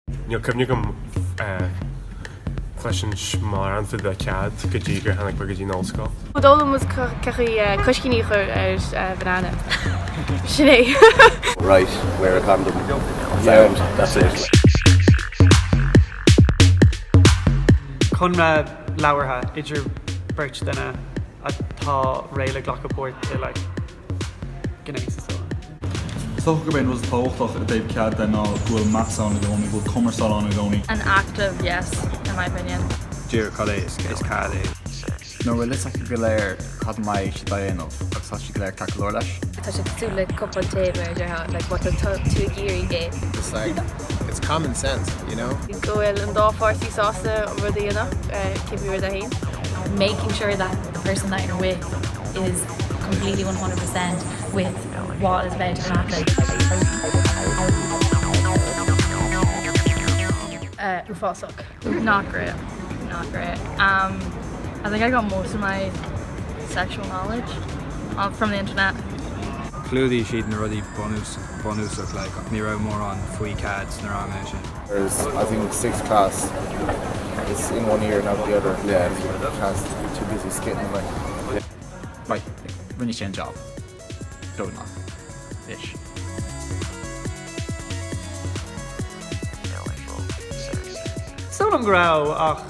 Níl cymni gom cleisian smár an fyd a cead go dtí gur hanach go dtí nóscoil. Dólam was cachu cosciní ar banana. Sinné. Right, wear a condom. Sound, that's it. Chun leabhartha idir beirt duna atá réile ghlachapóirt I like gnéis so. Stoch go ben was táchtach a Dave cead den ná bhfuil mathsán a gcónaí, bhfuil cumarsáán a gcónaí. An active, yes, in my opinion. Dír cad is cad é. nó bhfuil is go léir cad mai si daanamh agus tá si go léir take leir leis. Tá sé tú le cuppa té mar like what tú géirí gé. It's like, it's common sense, you know? Gohfuil an dá farsaí sásta an rud dhéana cibhúir a hain. Making sure that the person that you're with is completely 100% with what is about to happen. Ufosok. Not great. Not great. I think I got most of my sexual knowledge from the internet. Clúdaí siad na rudí bonúsach like ní raibh mór an faoi cads na rang é sin. There's, I think, 6th class. It's in one ear, not the other. Yeah, class too busy skating like. Right, rinne sé an job. Don't know. Ish. So am grá ach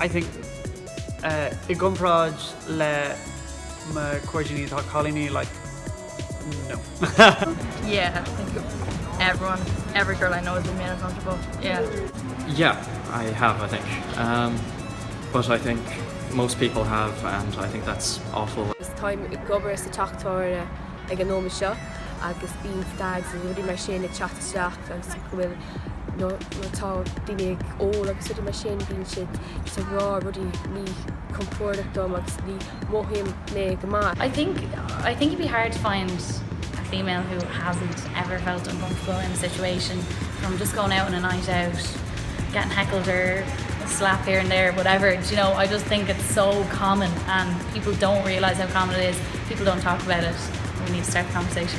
I think I gumráid le ma cuairdaní tá cholíní like no. Yeah, I think every girl I know has been made uncomfortable. Yeah. Yeah, I have, I think. But I think most people have, and I think that's awful. It's time gobar sa teachtóir ag an nóma seo agus bíon dags a rudí mar sin ag teachtasteach agus bhfuil nó tá daine ag agus rudí mar sin bíon siad sa rá rudí ní compórdaach dom agus ní móthaim né go má. I think it'd be hard to find a female who hasn't ever felt uncomfortable in a situation, from just going out on a night out, getting heckled or a slap here and there, whatever. You know, I just think it's so common and people don't realise how common it is. People don't talk about it. We need to start the conversation.